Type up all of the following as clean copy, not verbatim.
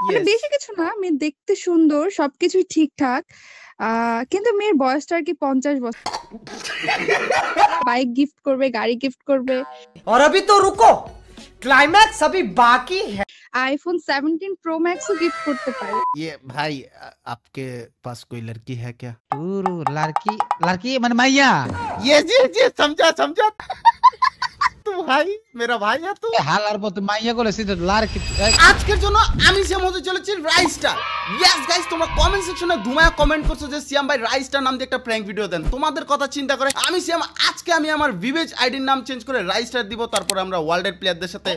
মানে বেশি কিছু না, মেয়ে দেখতে সুন্দর, সবকিছুই ঠিকঠাক, কিন্তু মেয়ের বয়সটা আর কি 50 বছর। বাইক গিফট করবে, গাড়ি গিফট করবে, और अभी तो रुको, क्लाइमैक्स अभी बाकी है। আইফোন 17 প্রো ম্যাক্সও গিফট করতে পারে। ये भाई आपके पास कोई लड़की है क्या? लड़की लड़की মানে মাইয়া ये समझा समझा। तू भाई मेरा भाई है तू। হালার পথে মাইয়া বলেছি তো লড়কি। আজকের জন্য আমি সিয়াম হতে চলেছি রাইস্টার। ইয়েস গাইস, তোমরা কমেন্ট সেকশনে ধুমায়া কমেন্ট করছো যে সিয়াম ভাই রাইস্টার নাম দিয়ে একটা প্র্যাঙ্ক ভিডিও দেন। তোমাদের কথা চিন্তা করে আমি সিয়াম আজকে আমার ভিভেজ আইডির নাম চেঞ্জ করে রাইস্টার দিব। তারপর আমরা ওয়ার্ল্ডের প্লেয়ারদের সাথে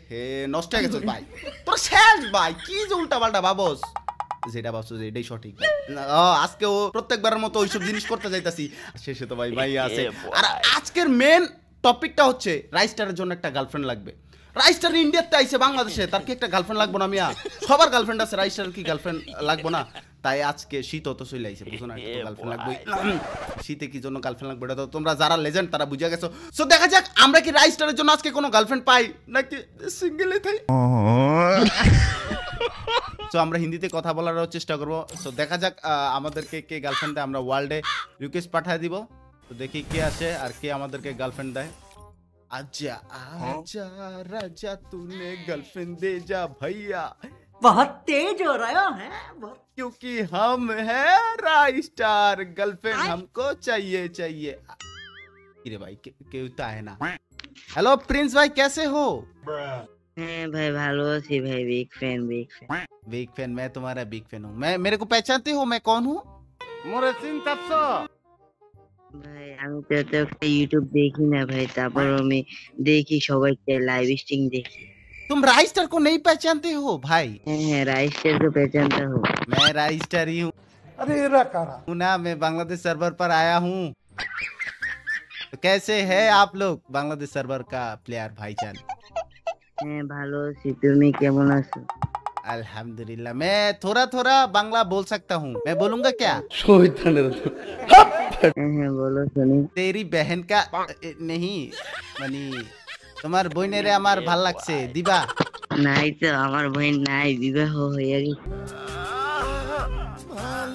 হে নষ্ট হয়ে গেছে ভাই। তোর শেষ ভাই, কি যে উল্টা পাল্টা ভাবস, যেটা ভাবছো যে এটাই সঠিক। আজকে ও প্রত্যেকবারের মতো ওইসব জিনিস করতে যাইতাছি, শেষে তো ভাই ভাই আছে। আর আজকের মেন টপিকটা হচ্ছে রাইস্টারের জন্য একটা গার্লফ্রেন্ড লাগবে। রাইস্টার ইন্ডিয়াতে আইছে বাংলাদেশে, তার কি একটা গার্লফ্রেন্ড লাগবে না? মিয়া সবার গার্লফ্রেন্ড আছে, রাইস্টারের কি গার্লফ্রেন্ড লাগবে না? তাই আজকে শীত তো চলে আইছে, বুঝো না, গার্লফ্রেন্ড লাগবে। শীতে কি জন্য গার্লফ্রেন্ড লাগবে এটা তো তোমরা যারা লেজেন্ড তারা বুঝে গেছো। সো দেখা যাক আমরা কি রাইস্টারের জন্য আজকে কোনো গার্লফ্রেন্ড পাই নাকি সিঙ্গেলই থাই। সো আমরা হিন্দিতে কথা বলার চেষ্টা করবো। সো দেখা যাক আমাদেরকে কে গার্লফ্রেন্ড দেয়। আমরা ওয়ার্ল্ডে রিকোয়েস্ট পাঠিয়ে দিব, তো দেখি কে আসে আর কে আমাদেরকে গার্লফ্রেন্ড দেয়। আচ্ছা আচ্ছা রাজা तूने गर्लफ्रेंड दे जा भैया, बहुत तेज हो रहा है बहुत। क्योंकि हम हैं राइस्टार, गर्लफ्रेंड हमको चाहिए चाहिए। अरे भाई क्यों है ना। हेलो प्रिंस भाई, कैसे हो? भाई ভালো আছি भाई, बिग फैन बिग फैन। मैं तुम्हारा बिग फैन हूँ। मैं मेरे को पहचानते हो मैं कौन हूँ? मोरसिन तपसो ভাই। আমি তো এত একটা ইউটিউব দেখি না ভাই, তারপর আমি দেখি সবাইকে লাইভ স্ট্রিম দেখি। तुम राइस्टार को नहीं पहचानते हो भाई? হ্যাঁ राइस्टर को पहचानता हूँ। मैं राइस्टार ही हूँ। अरे रकारा ना मैं बांग्लादेश सर्वर पर आया हूँ। तो कैसे है आप लोग बांग्लादेश सर्वर का प्लेयर भाईजान? হ্যাঁ ভালো আছি, তুমি কেমন আছো? अल्हम्दुलिल्लाह। मैं थोड़ा थोड़ा बांग्ला बोल सकता हूँ। मैं बोलूँगा क्या? হ্যাঁ বলো শুনি। तेरी बहन का नहीं मनी তোমার বইনেরে আমার ভাল লাগছে, দিবা? নাই তো, আমার বোন নাই, বিবাহ হয়ে গেছে।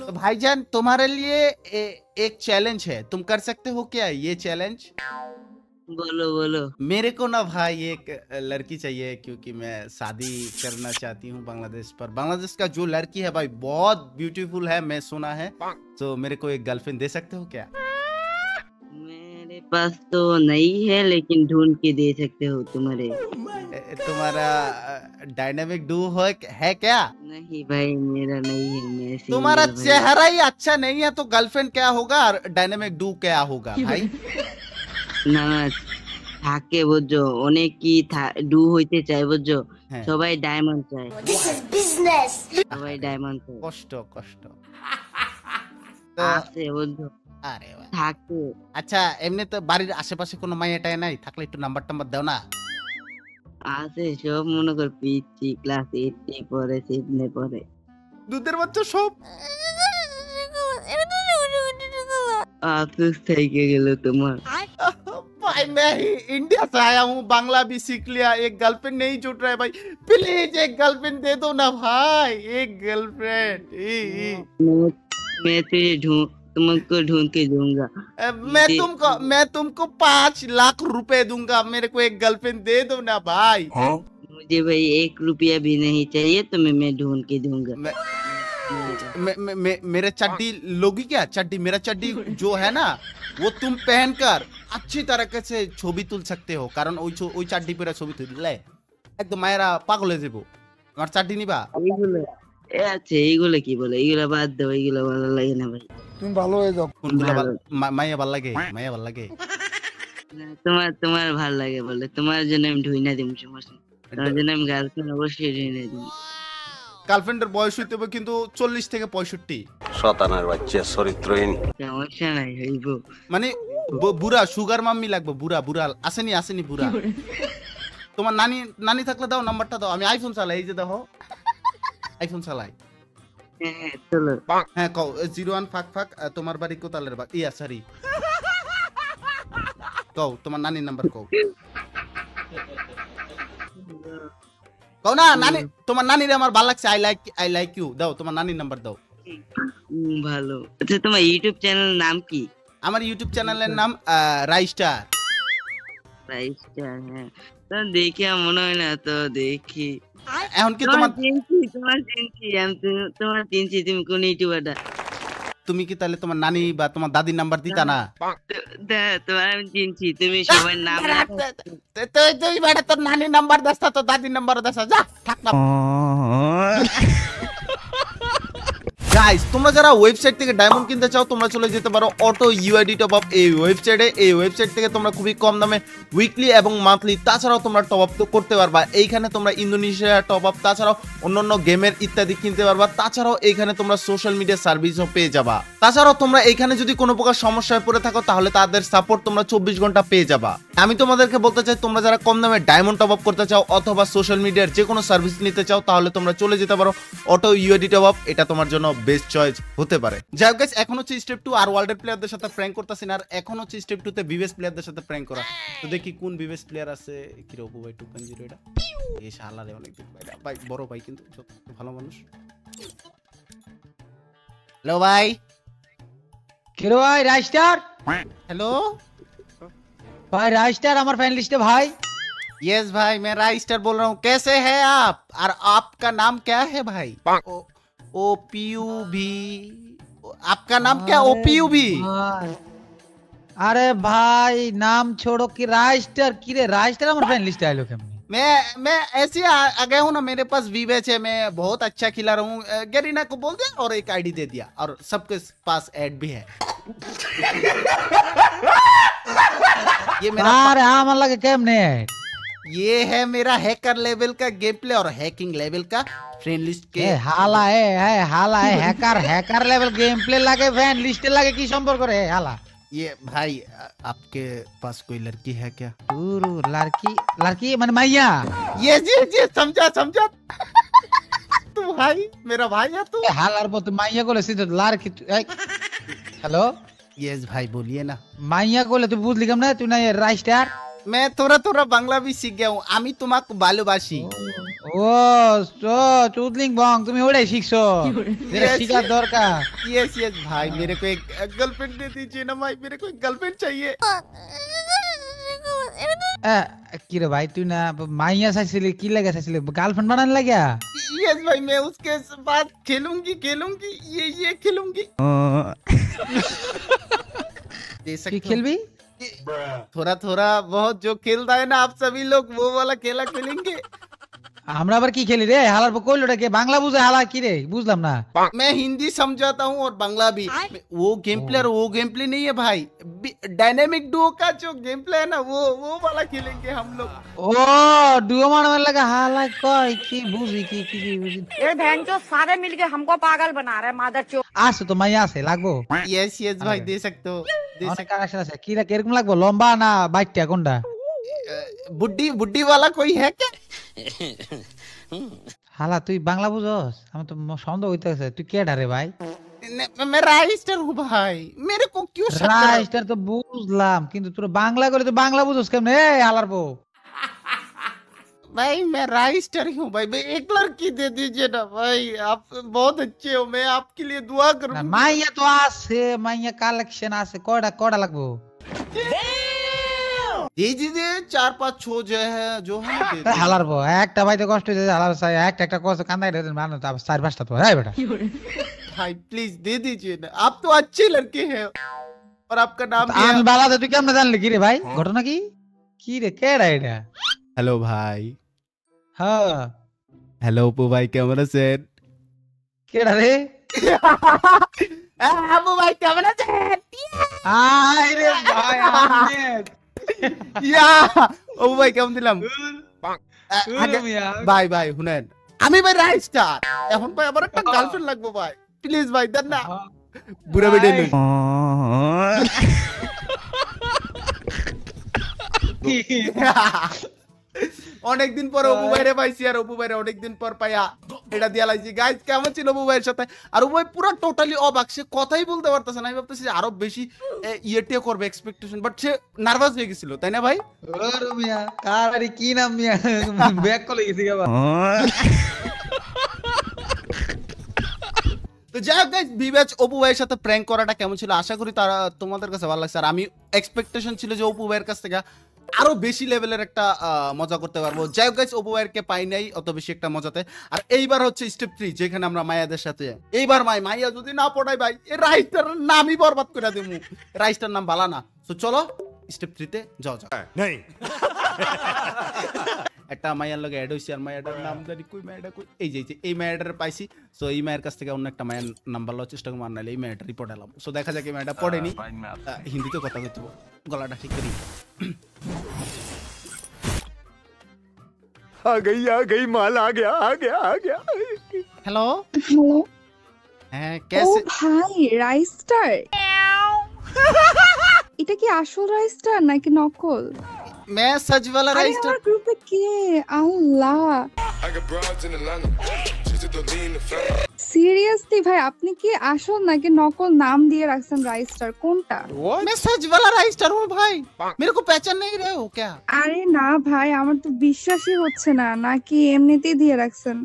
तो भाईजान तुम्हारे लिए एक चैलेंज है, तुम कर सकते हो क्या ये चैलेंज? बोलो बोलो। मेरे को ना भाई एक लड़की चाहिए, क्योंकि मैं शादी करना चाहती हूँ बांग्लादेश पर। बांग्लादेश का जो लड़की है भाई बहुत ब्यूटीफुल है, मैं सुना है। तो मेरे को एक गर्लफ्रेंड दे सकते हो क्या? मेरे पास तो नहीं है, लेकिन ढूंढ के दे सकते हो तुम्हारे। तुम्हारा डायनामिक डू है क्या? नहीं भाई मेरा नहीं है, मैं सिंगल तुम्हारा भाई। चेहरा ही अच्छा नहीं है तो गर्लफ्रेंड क्या होगा और डायनामिक डू क्या होगा भाई? না থাকে বুঝছো, অনেকই ডু হইতে চায় বুঝছো, হ্যাঁ। সবাই ডায়মন্ড চায়, সবাই ডায়মন্ড চায়। কষ্ট কষ্ট আছে বুঝছো, আরে বাহ। থাকে। আচ্ছা এমনি তো বাড়ির আশেপাশে কোনো মাইয়াটাই নাই, থাকলে একটু নাম্বার টাম্বার দাও না। আছে সব, মনে কর পিচ্ছি, ক্লাস 8 পড়ে, 7 পড়ে। দুধের বাচ্চা সব। আফসোস থেকে গেল তোমার। भाई मैं ही इंडिया से आया हूँ, बांग्ला भी सीख लिया, एक गर्लफ्रेंड नहीं जुट रहा है भाई, प्लीज एक गर्लफ्रेंड दे दो ना भाई, एक गर्लफ्रेंड। मैं तुमको ढूंढ के दूंगा। मैं तुमको 5 लाख रुपए दूंगा, मेरे को एक गर्लफ्रेंड दे दो ना भाई। मुझे भाई 1 रुपया भी नहीं चाहिए, तुम्हें मैं ढूंढ के दूंगा। मेरे चड्डी लोगी क्या? चड्डी, मेरा चड्डी जो है ना वो तुम पहनकर अच्छी तरीके से ছবি তুল सकते हो, কারণ ওই চাড্ডি পরে ছবি তুললে একদম মায়েরা পাগল হয়ে যাবো। আমার চাড্ডি নিবা? এইগুলো আচ্ছা, এইগুলো কি বলে, এইগুলো বাদ দাও, এইগুলো ভালো লাগে না ভাই। তুমি ভালো হয়ে যাও। কোনগুলো মাইয়া ভাল লাগে? মাইয়া ভাল লাগে? তোমার ভালো লাগে বলে, তোমার জন্য আমি ঢুইনা দিম, সমস্যা নেই। তোমার জন্য আমি গার্লফ্রেন্ড অবশ্যই ঢুইনা দিম। গার্লফ্রেন্ডের বয়স হইতে হবে কিন্তু 40 থেকে 65। শতানার বাচ্চা চরিত্রহীন। সমস্যা নাই, হইব। মানে বুড়া সুগার মাম্মি লাগবে, বুড়া বুড়া আসেনি বুড়া। তোমার নানি থাকলে দাও, নাম্বারটা দাও। আমি আইফোন চালাই, এই যে দেখো আইফোন চালাই। হ্যাঁ চলো। হ্যাঁ কও 01 ফাক ফাক তোমার বাড়ি কোতালের বা ইয়া সরি কও তোমার নানির নাম্বার কও। কও না নানি, তোমার নানির আমার ভালো লাগছে, আই লাইক ইউ দাও, তোমার নানির নাম্বার দাও। ভালো। আচ্ছা তোমার ইউটিউব চ্যানেল নাম কি? আমার ইউটিউব চ্যানেলের নাম রাইস্টার। রাইস্টার, হ্যাঁ। তো দেখি মনে হয় না, তো দেখি। এখন কি তোমার তোমার চিনছি, তুমি কোন ইউটিউবারটা? তুমি কি তাহলে তোমার নানি বা তোমার দাদির নাম্বার দিতা না? তোমার আমি চিনছি, তুমি সবার নাম তুই বেটা তোর নানির নাম্বার দাস, তোর দাদির নাম্বার দাস, যা থাক না। গাইস, তোমরা যারা ওয়েবসাইট থেকে ডায়মন্ড কিনতে চাও তোমরা চলে যেতে পারো অটো ইউআইডি টপ আপ এই ওয়েবসাইটে। এই ওয়েবসাইট থেকে তোমরা খুবই কম দামে উইকলি এবং মান্থলি তাছাড়াও তোমরা টপ আপ তো করতে পারবা। এইখানে তোমরা ইন্দোনেশিয়া টপ আপ তাছাড়াও অন্যান্য গেমের ইত্যাদি কিনতে পারবা। তাছাড়াও এইখানে তোমরা সোশ্যাল মিডিয়া সার্ভিসও পেয়ে যাবা। তাছাড়াও তোমরা এইখানে যদি কোনো প্রকার সমস্যায় পড়ে থাকো তাহলে তাদের সাপোর্ট তোমরা 24 ঘন্টা পেয়ে যাবা। আমি তোমাদেরকে বলতে চাই, তোমরা যারা কম দামে ডায়মন্ড টপ আপ করতে চাও অথবা সোশ্যাল মিডিয়ার যে কোনো সার্ভিস নিতে চাও তাহলে তোমরা চলে যেতে পারো অটো ইউআইডি টপ আপ। এটা তোমার জন্য বেস্ট চয়েস হতে পারে। যাই হোক গাইস, এখন হচ্ছে স্টেপ 2 আর ওয়ার্ল্ডের প্লেয়ারদের সাথে প্র্যাঙ্ক করতেছি না, আর এখন হচ্ছে স্টেপ 2 তে বিবেস প্লেয়ারদের সাথে প্র্যাঙ্ক করা। তো দেখি কোন বিবেস প্লেয়ার আছে। কি রে অপু ভাই 2.0 এটা এই শালারে অনেকদিন ভাই বড় ভাই কিন্তু ভালো মানুষ। হ্যালো ভাই। কিরে ভাই রাইস্টার? हेलो भाई राइस्टार हमारे फैन लिस्ट है भाई। यस भाई, मैं राइस्टर बोल रहा हूँ। कैसे हैं आप और आपका नाम क्या है भाई? OPUB। आपका नाम क्या OPUB? अरे भाई नाम छोड़ो कि राइस्टार की रे, राइस्टार हमारे फैन लिस्ट है लोग हमने। मैं ऐसे आ गया हूँ ना, मेरे पास वीवेच है, मैं बहुत अच्छा खिला रहा हूँ। गरीना को बोल दिया और एक आईडी दे दिया और सबके पास ऐड भी है। ये मेरा अरे हाँ मन लगे केमने है, ये है मेरा हैकर लेवल का गेम प्ले और हैकिंग लेवल का फ्रेंड लिस्ट के। हाला है hacker hacker level game play लगे फैन लिस्ट लगे की संपर्क रे हाला। ये भाई आपके पास कोई लड़की है क्या? लड़की लड़की मन मैया। ये समझा तू भाई मेरा भाई है तू। हालार बोल मैया को ले सीधे लड़की। हेलो यस भाई बोलिए ना। मैया को ले तू बुझ लिखम ना तू ना ये राइस्टार। मैं थोड़ा बांग्ला भी सीख गया हूँ। আমি তোমাকে ভালোবাসি। ও তো চুদলিং বং তুমি ওড়াই শিখছো, যেটা শিখার দরকার। यस भाई, मेरे को एक गर्लफ्रेंड दे दीजिए ना भाई, मेरे को एक गर्लफ्रेंड चाहिए। কি রে ভাই তুই না মাইয়া চাইছিলি, কি লাগে চাইছিলি, গার্লফ্রেন্ড বানান লাগিয়া? यस भाई, मैं उसके साथ खेलूंगी ये खेलूंगी। दे কি सकते हो? খেলবি? थोड़ा बहुत जो खेलता है ना आप सभी लोग वो वाला खेला खेलेंगे। আমরা আবার কি খেলি রে? হালার পর কইলো কে বাংলা বুঝে হালা কি রে? বুঝলাম না। मैं हिंदी समझाता हूँ और बांग्ला भी। वो गेम प्ले और वो गेम प्ले नहीं है भाई, डायनेमिक डुओ का जो गेम प्ले है ना वो वाला खेलेंगे हम लोग। ও ডুও মারবার লাগা হালা কই কি বুঝি কি বুঝি। ये बहनचोद सारे मिलके हमको पागल बना रहे हैं मादरचोद। আসো তো মাইয়া আছে লাগবো। यस भाई दे सकते हो, दे অনেক सकते কানেকশন আছে। কি রে কিরকম লাগবো, লম্বা না বাইটটা কোনটা? बुड्ढी वाला कोई है क्या? হালা তুই বাংলা বুঝস? আমি তো সন্দেহ হইতাছে তুই কেডা রে ভাই? मैं राइस्टर हूँ भाई, मेरे को क्यों शक कर रहे हो? রাইস্টার তো বুঝলাম কিন্তু তোর বাংলা করে তো বাংলা বুঝস কেমনে? এই হালার বউ भाई मैं राइस्टर ही हूँ भाई, एक लड़की दे दीजिए ना भाई, आप बहुत अच्छे हो, मैं आपके लिए दुआ না करूँगा। মাইয়া তো আছে, মাইয়া কালেকশন আছে। কয়টা লাগবো? दे दीजिए 4-5 जो है ना दे दीजिए। হালার বউ একটা ভাই তো কষ্ট হইছে, হালার চাই একটা কষ্ট কান্দাই রে মানো তা 4-5টা তো এই বেটা। भाई प्लीज दे दीजिए ना, आप तो अच्छे लड़के हैं और आपका नाम भी আমি है। বালাতে তুই কেমনে জানলি কি রে ভাই? ঘটনা কি কি রে কেডা এটা? हेलो भाई। হ্যাঁ हेलो अपू भाई, कैमरा सेट। কেডা রে? अपू भाई कैमरा सेट। আই রে ভাই আহমেদ ইয়া আপু ভাই কেমন দিলাম? ভাই শুনেন, আমি ভাই রাইস্টার, এখন ভাই আমার একটা গার্লফ্রেন্ড লাগবে ভাই, প্লিজ ভাই দেন না। বুড়া বেটে লই। অনেকদিন পর অপু ভাইরে পাইছি, আর অপু ভাইরে অনেকদিন পর পাইয়া এটা দিয়া লাইছি গাইস। কেমন ছিল অপু ভাইয়ের সাথে? আর অপু ভাই পুরো টোটালি অবাক, সে কথাই বলতে পারতেছে না। আমি ভাবতেছি যে আরো বেশি ইয়েটিও করবে এক্সপেকটেশন, বাট সে নার্ভাস হয়ে গেছিল, তাই না ভাই? ওরে মিয়া কার কি নাম মিয়া ব্যাক কলে গেছি আবার। তো যাই হোক গাইস, বিবেচ অপু ভাইয়ের সাথে প্র্যাঙ্ক করাটা কেমন ছিল আশা করি তারা তোমাদের কাছে ভালো লাগছে। আর আমি এক্সপেকটেশন ছিল যে অপু ভাইয়ের কাছ থেকে আরো বেশি লেভেলের একটা মজা করতে পারবো। যাই হোক গাইস, অপু ভাইয়েরকে পাই নাই অত বেশি একটা মজাতে। আর এইবার হচ্ছে স্টেপ 3, যেখানে আমরা মায়াদের সাথে এইবার মাইয়া যদি না পড়াই ভাই এই রাইস্টার নামই বরবাদ করে দেবো। রাইস্টার নাম বালা না। তো চলো স্টেপ 3 তে যাও যাও। একটা মায়ের লগে অ্যাড হইছে, আর মায়াটার নাম জানি কই, মায়াটা কই, এই যে এই মায়াটার পাইছি। সো এই মায়ের কাছ থেকে অন্য একটা মায়ের নাম্বার লওয়ার চেষ্টা করবো, আর নাহলে এই মায়াটা রিপোর্ট এলাম। সো দেখা যাক এই মায়াটা পড়েনি, হিন্দিতে কথা কইতে হবে, গলাটা ঠিক করি। आ गई माल आ गया हेलो হ্যালো। হ্যাঁ ও कैसे? ভাই, রাইস্টার। এটা কি আসল রাইস্টার নাকি নকল? मैं सच वाला আরে राइस्टर। আমার গ্রুপে কে? আল্লাহ, সিরিয়াসলি ভাই, আপনি কি আসল নাকি নকল নাম দিয়ে রাখছেন রাইস্টার? কোনটা? मैं सच वाला राइस्टर हूँ भाई, मेरे को पहचान नहीं रहे हो क्या? আরে না ভাই, আমার তো বিশ্বাসই হচ্ছে না। নাকি এমনিতেই দিয়ে রাখছেন?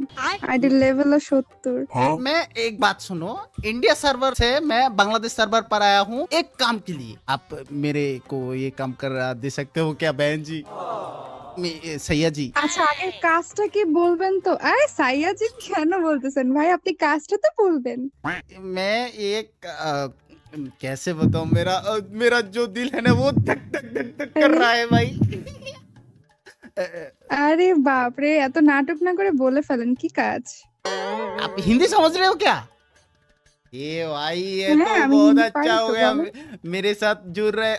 ID level 70। मैं एक बात सुनो, इंडिया सर्वर से मैं बांग्लादेश सर्वर पर आया हूँ एक काम के लिए। आप मेरे को ये काम कर दे सकते हो क्या बहन जी? सैया जी। আচ্ছা, আগের কাজটা কি বলবেন তো? আরে সাইয়াজি কেন বলতেছেন ভাই? আপনি কাজটা তো বলবেন। मैं एक कैसे बताऊं, मेरा जो दिल है ना वो धक धक धक धक कर रहा है भाई। আরে বাপ রে, এত নাটক না করে বলে ফেলেন কি কাজ। आप हिंदी समझ रहे हो क्या? ये भाई ये हाँ, तो अभी बहुत हिंदी अच्छा पढ़ी हो तो गया, बोलो। मेरे साथ जुड़ रहे।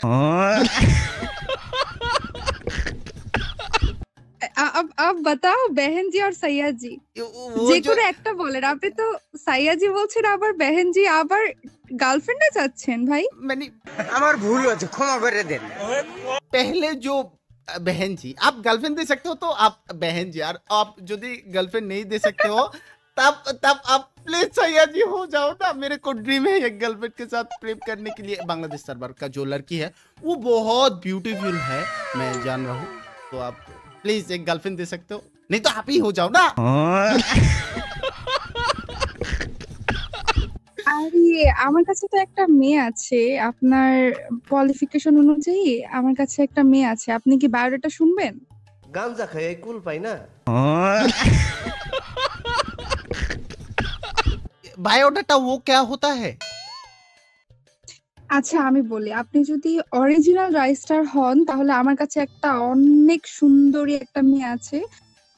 अब बताओ बहन जी और सैया जी, वो যে जो করে একটা বলেন। আপনি তো সাইয়াজি বলছেন, আবার বেহেন জি, আবার গার্লফ্রেন্ডে যাচ্ছেন ভাই। मैंने আমার ভুল হয়েছে, ক্ষমা করে দেন। पहले जो बहन जी, आप गर्लफ्रेंड दे सकते हो तो आप बहन जी, और आप यदि गर्लफ्रेंड नहीं दे सकते हो तब आप प्लीज सैया जी हो जाओ ना। मेरे को ड्रीम है एक गर्लफ्रेंड के साथ प्रेम करने के लिए। बांग्लादेश सर्वर का जो लड़की है वो बहुत ब्यूटीफुल है, मैं जान रहा हूँ। तो आप प्लीज एक गर्लफ्रेंड दे सकते हो, नहीं तो आप ही हो जाओ ना। আরে আমার কাছে তো একটা মেয়ে আছে, আপনার কোয়ালিফিকেশন অনুযায়ী আমার কাছে একটা মেয়ে আছে। আপনি কি বায়োডাটা শুনবেন? গাঞ্জা খাই কুল পাই না। बायोडाटा वो क्या होता है? আচ্ছা আমি বলি, আপনি যদি অরিজিনাল রাইস্টার হন তাহলে আমার কাছে একটা অনেক সুন্দরী একটা মেয়ে আছে।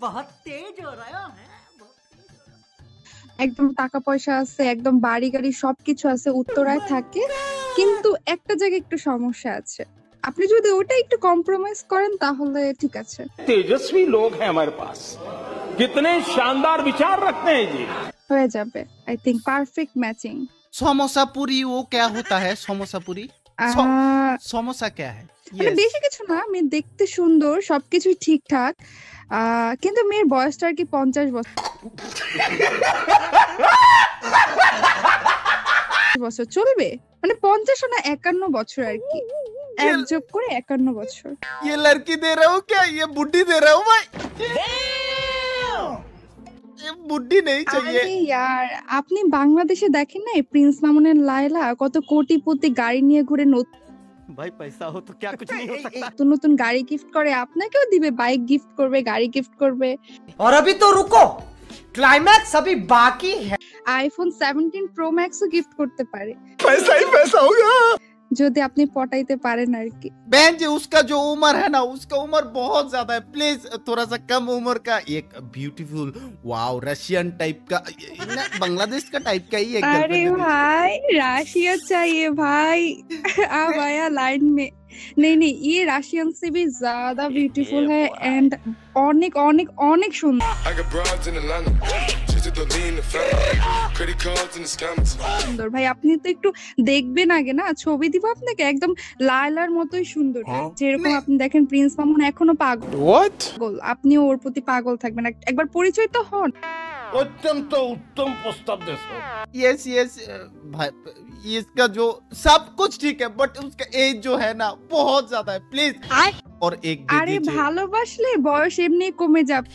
বহুত তেজ হো রহা হ্যায়। একদম টাকা পয়সা আছে, একদম বাড়ি গাড়ি সবকিছু আছে, উত্তরায় থাকে। কিন্তু একটা জায়গায় একটু সমস্যা আছে। আপনি যদি ওটা একটু কম্প্রোমাইজ করেন তাহলে ঠিক আছে। तेजस्वी लोग हैं हमारे पास, कितने शानदार विचार रखते हैं जी। হয়ে যাবে, I think perfect matching. Samosa पूरी वो क्या होता है? समोसा पूरी समोसा क्या है? মানে বেশি কিছু না, মেয়ে দেখতে সুন্দর, সবকিছুই ঠিকঠাক, কিন্তু মেয়ের বয়সটা আর কি 50 বছর চলবে, মানে 50 না 51 বছর আর কি, এক যোগ করে 51 বছর। ये लड़की दे रहा हूँ क्या? ये बुड्ढी दे रहा हूँ भाई? ये बुड्ढी नहीं चाहिए। আরে यार, আপনি বাংলাদেশে দেখেন না প্রিন্স মামুনের লায়লা কত কোটিপতি গাড়ি নিয়ে ঘুরে, ভাই পয়সা हो तो क्या कुछ नहीं हो सकता। নতুন নতুন গাড়ি গিফট করে, আপনাকেও দিবে, বাইক গিফট করবে, গাড়ি গিফট করবে। और अभी तो रुको, क्लाइमैक्स अभी बाकी है। আইফোন 17 প্রো ম্যাক্সও গিফট করতে পারে पैसा ही पैसा होगा। যদি আপনি পটাইতে পারেন আর কি। बहन जी उसका जो उम्र है ना, उसका उम्र बहुत ज्यादा है, प्लीज थोड़ा सा कम उम्र का एक ब्यूटीफुल वाओ रशियन टाइप का, बांग्लादेश का टाइप का ही एक अरे girlfriend है। भाई राशिया चाहिए भाई। अब आया लाइन में। नहीं नहीं, ये राशियन से भी ज्यादा ब्यूटीफुल है एंड অনেক অনেক অনেক সুন্দর। সুন্দর ভাই, আপনি তো একটু দেখবেন আগে না, ছবি দিব আপনাকে একদম লায়লার মতোই সুন্দর, যেরকম আপনি দেখেন প্রিন্স মামুন এখনো পাগল। আপনিও ওর প্রতি পাগল থাকবেন, একবার পরিচয় তো হন। অত্যন্ত উত্তম প্রস্তাব দেছো। यस यस भाई, इसका जो सब कुछ ठीक है बट उसका एज जो है ना बहुत ज्यादा है, प्लीज और एक दे আরে दीजिए। ভালোবাসলে বয়স এমনি কমে যাবে।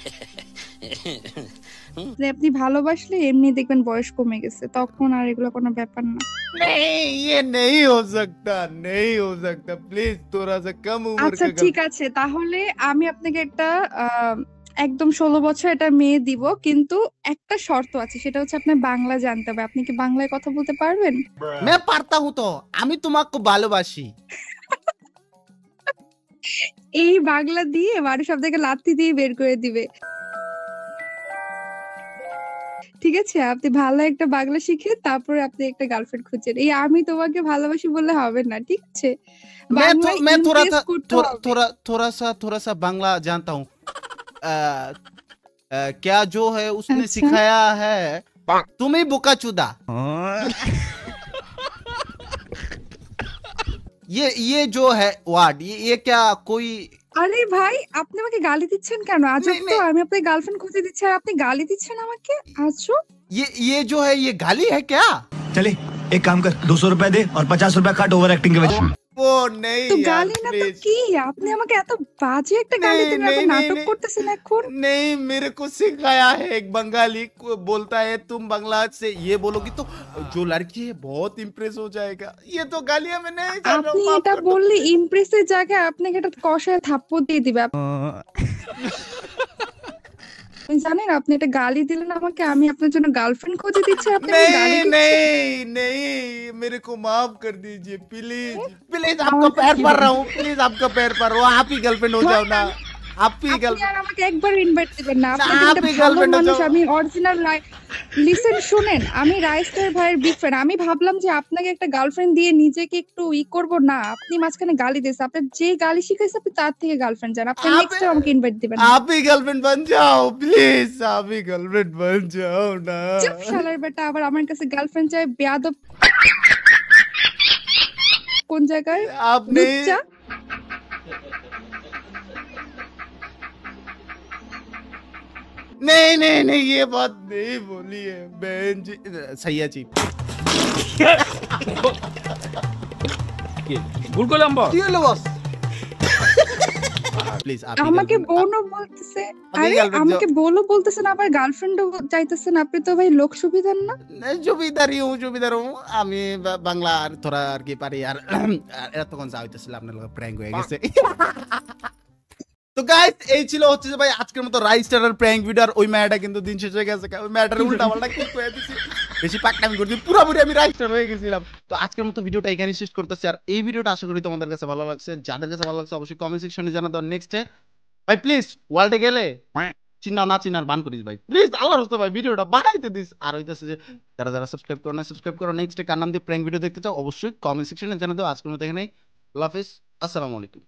আপনি ভালোবাসলে এমনি দেখবেন বয়স কমে গেছে, তখন আর এগুলো কোনো ব্যাপার না। नहीं ये नहीं हो सकता, नहीं हो सकता, प्लीज थोड़ा सा कम उम्र আচ্ছা का ঠিক আছে, তাহলে আমি আপনাকে একটা একদম 16 বছর এটা মেয়ে দিব, কিন্তু একটা শর্ত আছে, সেটা হচ্ছে আপনার বাংলা জানতে হবে। আপনি কি বাংলায় কথা বলতে পারবেন? मैं पढ़ता हूँ तो আমি তোমাকে ভালোবাসি। এই বাংলা দিয়ে মানুষ আপনাকে লাথি দিয়ে বের করে দিবে। ঠিক আছে, আপনি ভালো একটা বাংলা শিখে তারপরে আপনি একটা গার্লফ্রেন্ড খুঁজছেন। এই আমি তোমাকে ভালোবাসি বললে হবে না, ঠিক আছে? मैं थोड़ा सा করতে थोड़ा হবে। थोड़ा सा बांग्ला जानता हूँ। क्या जो है उसने अच्छा। सिखाया है तुम्हें बुकाचुदा। ये जो है वर्ड, ये क्या कोई আরে ভাই, আপনি আমাকে গালি দিচ্ছেন কেন? আজব তো, আমি আপনাকে গার্লফ্রেন্ড খুঁজে দিচ্ছি আর আপনি গালি দিচ্ছেন আমাকে, আজব। ये जो है ये गाली है क्या? चले एक काम कर, 200 रुपए दे और 50 रुपए काट ओवर एक्टिंग के वजह। वो नहीं তো यार, গালি না তো प्लीज কি? আপনি আমাকে এত বাজে একটা গালি नहीं, দেন, नहीं, আপনি नहीं, নাটক नहीं। করতেছেন এখন। नहीं, मेरे को सिखाया है एक बंगाली को, बोलता है तुम बांग्ला से ये बोलोगी तो जो लड़की है बहुत इम्प्रेस हो जाएगा। ये तो गालियां मैं नहीं जान रहा আপনি हूँ, माफ এটা कर दो। বললে ইমপ্রেসের জায়গায় আপনাকে একটা কষায় থাপ্পড় দিয়ে দিবে। আপনি জানেন আপনি এটা গালি দিলেন আমাকে, আমি আপনার জন্য গার্লফ্রেন্ড খুঁজে দিচ্ছি, আপনি আমাকে গালি नहीं দিচ্ছেন। नहीं नहीं, मेरे को माफ कर दीजिए प्लीज प्लीज, आपका पैर पड़ रहा हूँ, प्लीज आपका पैर पड़ रहा हूँ, आप ही गर्लफ्रेंड हो जाओ ना, आप ही আপনি गर्लफ्रेंड। আর আমাকে একবার ইনভাইট দিবেন না, আপনি না, তো একটা আপনি ভালো girlfriend মানুষ, হচ্ছো। আমি অরিজিনাল লিসেন শুনেন, আমি রাইস্টার ভাইয়ের বিগ ফ্যান। আমি ভাবলাম যে আপনাকে একটা গার্লফ্রেন্ড দিয়ে নিজেকে একটু করব না, আপনি মাঝখানে গালি দিয়েছেন। আপনার যে গালি শিখাইছে আপনি তার থেকে গার্লফ্রেন্ড চান, আপনি নেক্সট টাইম আমাকে ইনভাইট দিবেন না। आप ही गर्लफ्रेंड बन जाओ प्लीज, आप ही गर्लफ्रेंड बन जाओ ना। চুপ শালার বেটা, আবার আমার কাছে গার্লফ্রেন্ড চাই, বেয়াদব। কোন জায়গায়? आप नहीं, লুচ্চা? नहीं नहीं नहीं, ये बात नहीं बोली है बहन जी, सैया जी। ভুল করলাম বস। प्लीज आप আমাকে বোনও বলতেছে, আপনি আরে girlfriend আমাকে বলো বলতেছেন, আবার গার্লফ্রেন্ডও চাইতেছেন, আপনি তো ভাই লোক সুবিধার না। জমিদার হूँ আমি বাংলা আর থোড়া আর কি পারি, আর এতক্ষণ যা হইতেছিল আপনার লগে প্র্যাঙ্ক হয়ে গেছে। তো গাইস এই ছিল হচ্ছে যে ভাই আজকের মতো রাইস্টারের প্র্যাঙ্ক ভিডিও, আর ওই ম্যাটা কিন্তু দিন শেষ হয়ে গেছে, ওই ম্যাটার উল্টা পাল্টা কি কয়ে দিছি, বেশি পাকনামি করছি, পুরোপুরি আমি রাইস্টার হয়ে গেছিলাম। তো আজকের মতো ভিডিওটা এখানেই শেষ করতেছি, আর এই ভিডিওটা আশা করি তোমাদের কাছে ভালো লাগছে, যাদের কাছে ভালো লাগছে অবশ্যই কমেন্ট সেকশনে জানাতে। নেক্সট ভাই প্লিজ ওয়ার্ল্ডে গেলে চিন্না না চিন্নার বান করিস ভাই, প্লিজ আল্লাহর রাস্তায় ভাই ভিডিওটা বানাইতে দিস। আর হইতাছে যে যারা যারা সাবস্ক্রাইব করো না সাবস্ক্রাইব করো, নেক্সট কার নাম দিয়ে প্র্যাঙ্ক ভিডিও দেখতে চাও অবশ্যই কমেন্ট সেকশনে জানাতে। আজকের মতো এখানেই, আল্লাহ হাফেজ, আসসালামু আলাইকুম।